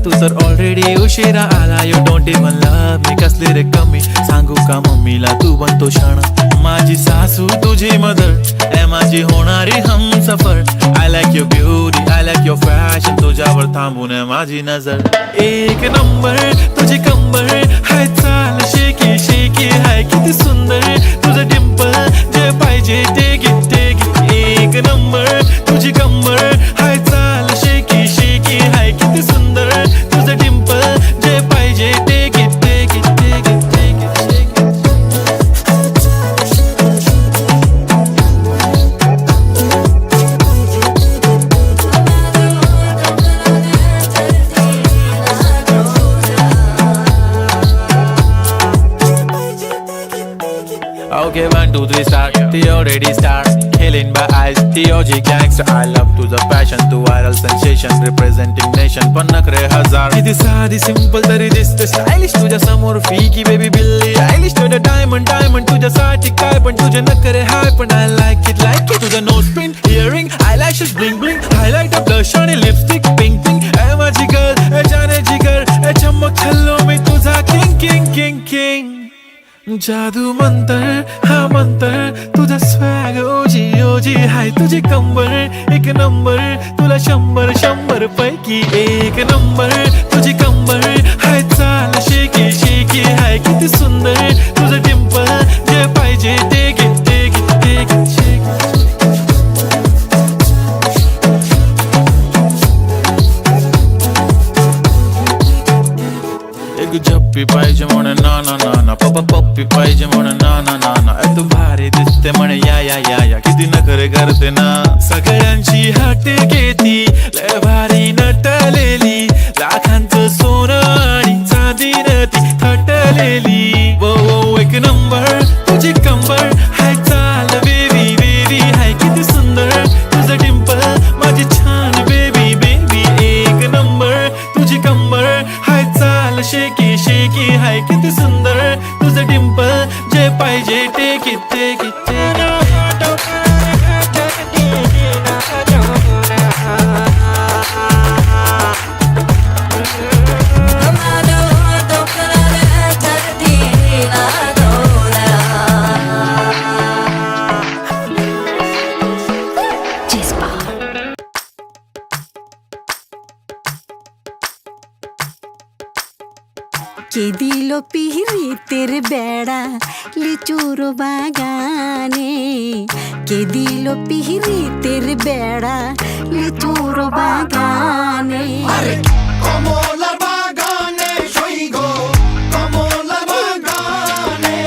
तू तर ऑलरेडी उशिरा आला you don't even love me कसली रे कमी सांगू का मम्मीला तू बनतो क्षण माझी सासू तुझी मदर ए माझी होणारी Humsafar I like your beauty I like your fashion तुझ्यावर थांबून आहे माझी नजर एक नंबर तुझी कंबर हाय चाल शेकी शेकी हाय किती सुंदर तुझं डिंपल जे पाहिजे ते घे एक नंबर तुझी कंबर हाय चाल शेकी शेकी हाय किती सुंदर तुझं डिंपल जे पाहिजे ते घे Okay, 1, 2, 3 start. The already start. Killing by eyes. The OG gangster. I love to the passion, to viral sensation, representing nation. Pannakre hazar. Idi saadi simple tari diste stylish. Tuja samor fiki baby Billie Eilish. Tuja diamond tuja saati kai pan tuja nakre high pan I like it. Tuja nose pin, earring, eyelashes bling bling. Highlight of blush on lipstick, pink. Hey my jigar, hey jane jigar, hey chamak challo mein tuja king. जादू मंतर हा मंतर तुझा swag ओजी ओजी हाय तुझी कंबर एक number तुला 100 पैकी एक number तुझी कंबर हाय चाल शेकी शेकी हाय किती सुंदर तुझं डिंपल जे पाहिजे ते घे झप्पी पाहिजे म्हणे ना पप्पी पाहिजे म्हणे ना तू भारी दिसते म्हणे या किती नखरे करते ना सगळ्यांची हट घेती लय भारी नटलेली लाखांचं सोनं आणि चांदीनं ती थटलेली वो एक नंबर तुझी कंबर हाय चाल बेबी हाय किती सुंदर तुझं डिंपल माझी छान बेबी एक नंबर तुझी कंबर हाय चाल शेकी शेकी हाय किती सुंदर तुझं डिंपल जे पाहिजे ते किती কে দিল পিরিতের বেড়া লিচুর বাগানে কে দিল পিরিতের বেড়া লিচুর বাগানে কমলার বাগানে সৈগ কমলার বাগানে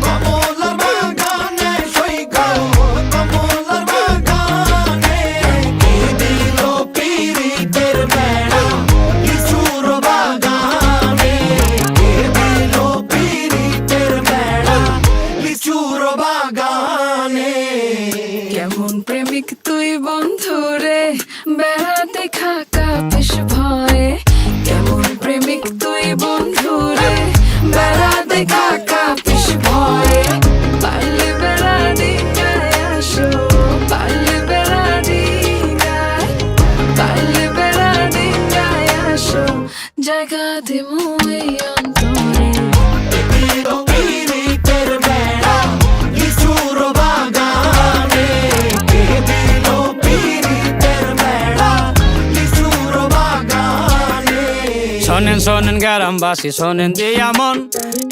কমলার বাগানে সৈগ কমলার বাগানে কে দিল পিরিতের বেড়া লিচুর বাগানে কেমন প্রেমিক তুই বন্ধু রে বেড়াতে খাকা বেশ ভয়ে কেমন প্রেমিক তুই বন্ধু রে বেড়াতে খাকা বেশ ভয়ে পারলে বেড়া ডিঙ্গায় আসো পারলে বেড়া ডিঙ্গায় পারলে বেড়া ডিঙ্গায় আসো জায়গা দিমু এই অন্তরে শোনেন গ্রামবাসী শোনেন দিয়া মন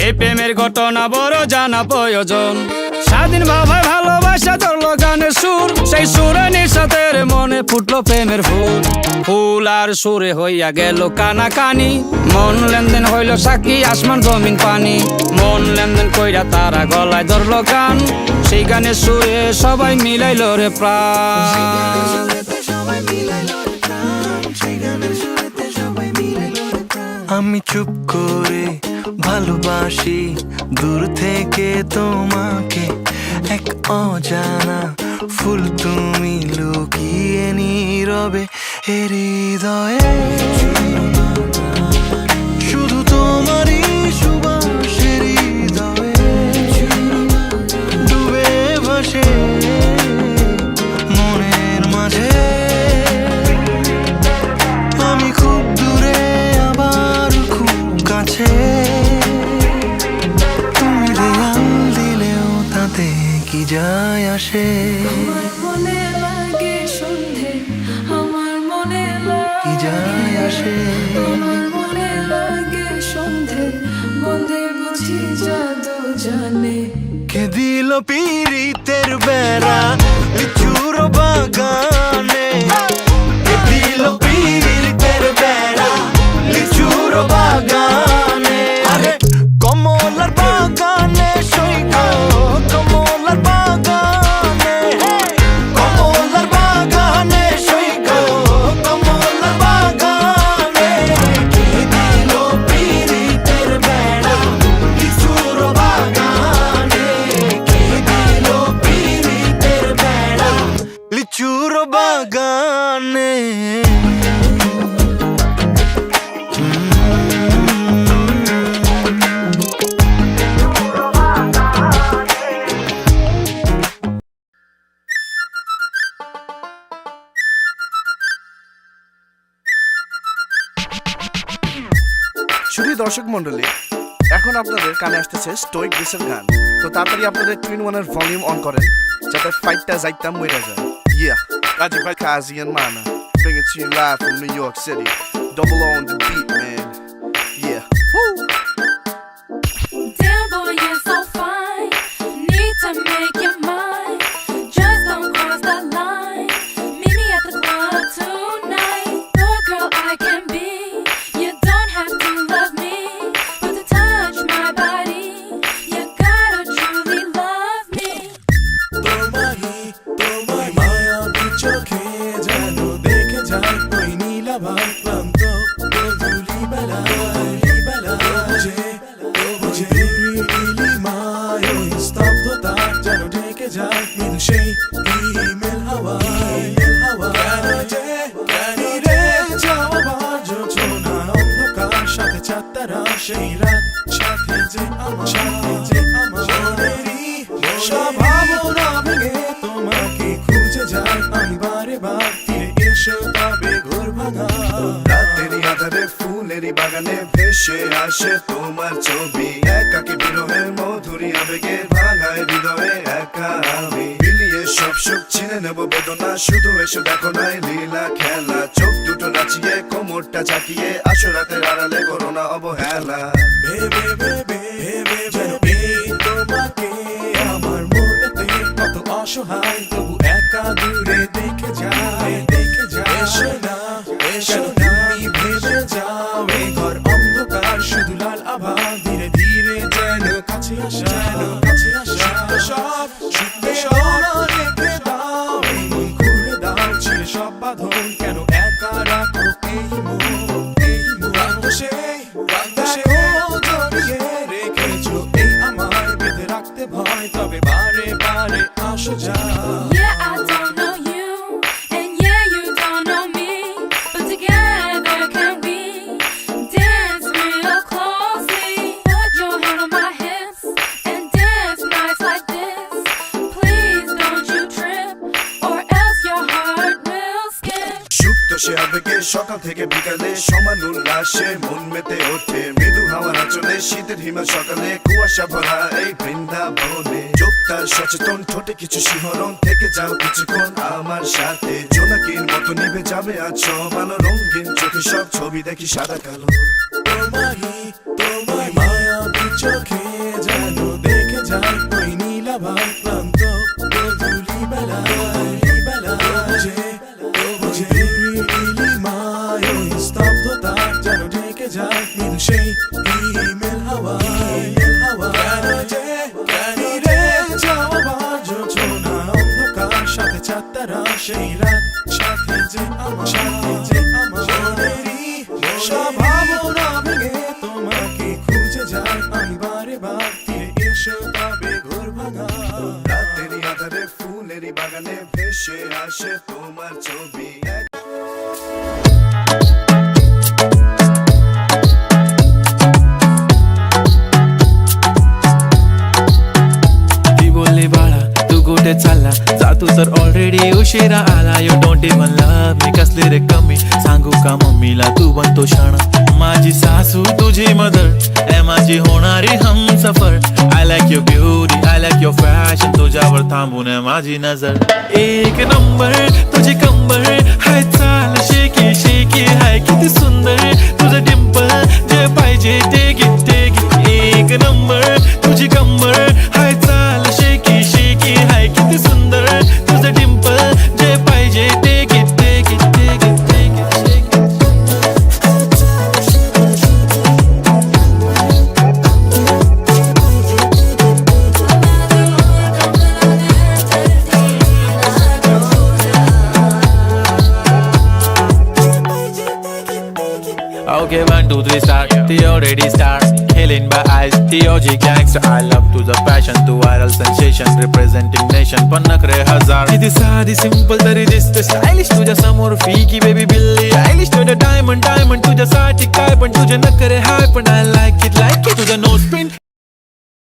এই প্রেমের ঘটনা বড় জানা প্রয়োজন স্বাধীন ভাবে ভালোবাসা ধরলো গানের সুর সেই সুরে নিঃসাতের মনে ফুটলো প্রেমের ফুল আর সুরে হইয়া গেল কানাকানি মন লেনদেন হইল সাক্ষী আসমান জমিন পানি মন লেনদেন কইরা তারা গলায় ধরলো গান সেই গানের সুরে সবাই মিলাইলো রে প্রাণ আমি চুপ করে ভালোবাসি দূর থেকে তোমাকে এক অজানা ফুল তুমি লুকিয়ে নীরবে হৃদয়ে শুধু তোমারই সুবাস হৃদয়ে ডুবে ভাসে মনের মাঝে আমি খুব দূরে যায় আসে আমার মনে লাগে সন্ধে, আমার মনে কি লাগে, যায় আসে আমার মনে লাগে সন্ধে, বন্ধে বুঝি জাদু জানে। কে দিল পীড়িতের বেড়া লিচুর বাগানে কে দিল পীড়িতের বেড়া লিচুর বাগানে আরে কমলার বাগানে সৈগ কমলার বাগানে কমলার বাগানে সৈগ কমলার বাগানে কে দিল পীড়িতের বেড়া লিচুর বাগানে কে দিল পীড়িতের বেড়া লিচুর বাগানে শুধু দর্শক মন্ডলী, এখন আপনাদের কানে আসতেছে স্টোইক ডিসের গান। তো তাড়াতাড়ি আপনাদের টুইন ওয়ানের ভলিউম অন করেন যাতে ফাইটটা যাইতা মইরা যায়। Yeah, Rajiv by Kazi and Mana, bring it to you live from New York City. Double on the beat, man. Yeah. Woo! Damn boy, you're so fine. Need to make your mind. Just don't cross the line. Meet me at the club tonight. The girl I can be. You don't have to love me, but to touch my body, you gotta truly love me. তোমায় মায়াবী চোখে যেন দেখে যায় ওই নীলাভার ক্লান্ত গধূলি বেলা বুঝে নীলিমায় ওই স্তব্ধতা যেন ঢেকে যায় মৃদু সেই ইমেল হাওয়ায় কেন রে যাওয়ার যোজনা অন্ধকার সাথে চাঁদতারা সেই রাত সাথে যে আমার মনেরই সব ভাবনা ভেঙে তোমাকে খুঁজে যায় আমি বারে বার ফিরে এসো তবে ঘোর ভাঙা রাতেরই আধারে ফুলেরই বাগানে ভেসে আসে তোমার ছবি একাকী বিরহের মধুরী আবেগে ভাঙায় হৃদয়ে একা আমি মিলিয়ে সব সুখ চিনে নেব বেদনা শুধু এসে দেখো নাই লীলা খেলা চোখ দুটো নাচিয়ে কোমরটা চাকিয়ে আসো রাতের আড়ালে করো না অবহেলা ভেবে যেন এই তোমাকে আমার মনেতে কত অসহায় তবু একা দূরে দেখে যায় এসো না তুমি ভেবে যাও এই ঘর অন্ধকার শুধু লাল আভা ধীরে ধীরে যেন কাছে আসা সব রেখে দাও এই মন খুলে দাও ছিঁড়ে সব বাঁধন কেন একা রাখো এই মন জড়িয়ে রেখেছো এই আমার বেঁধে রাখতে ভয় তবে বারে বারে আসো যা Yeah, I don't know you, and yeah, you don't know me, but together can we dance real closely? Put your hand on my hips and dance nights like this. Please don't you trip, or else your heart will skip. সুপ্ত সে আবেগে সকাল থেকে বিকালে সমান উল্লাসে মন মেতে ওঠে মৃদু হাওয়ার আঁচলে শীতের হিমেল সকালে কুয়াশা ভরা এই বৃন্দাবনে যোক্তার সচেতন ঠোঁটে কিছু শিহরণ থেকে যাও কিছুক্ষণ আমার সাথে জোনাকির মতো নিভে যাবে আজ সব আলো রঙিন চোখে সব ছবি দেখি সাদা কালো তোমায় মায়াবী চোখে যেন দেখে যায় ওই নীলাভার ক্লান্ত গধূলি বেলা বুঝে নীলিমায় ওই স্তব্ধতা যেন ঢেকে যায় মৃদু সেই ইমেল হাওয়ায় কেন রে যাওয়ার যোজনা অন্ধকার সাথে চাঁদতারা সেই রাত সাথে যে আমার মনেরই সব ভাবনা ভেঙে তোমাকে খুঁজে যায় আমি বারে বার ফিরে এসো তবে ঘোর ভাঙা রাতেরই আধারে ফুলেরই বাগানে ভেসে আসে তোমার ছবি ती बोलली बाळा तू कुठे चालला जा तू तर ऑलरेडी उशिरा आला you don't even love me कसली रे कमी सांगू का मम्मीला तू बनतो शाणा माझी सासू तुझी मदर ए माझी होणारी Humsafar I like your beauty I like your fashion तुझ्यावर थांबून माझी नजर एक नंबर तुझी कंबर हाय चाल शेकी शेकी हाय किती सुंदर तुझं डिंपल जे पाहिजे ते घे एक नंबर तुझी कंबर हाय चाल शेकी शेकी हाय किती सुंदर तुझं डिंपल जे पाहिजे ते घे Okay, 1, 2, 3, start. The already start. Killing by eyes. The OG gangster. I love to the passion, to viral sensation, representing nation. पण नखरे हजार. किती साधी simple तरी दिसते stylish. तुझ्या समोर फिकी baby बिल्ली आयलिश. तुझं diamond तुझ्यासाठी काय पण तुझे नखरे हाय पण I like it. तुझं nose print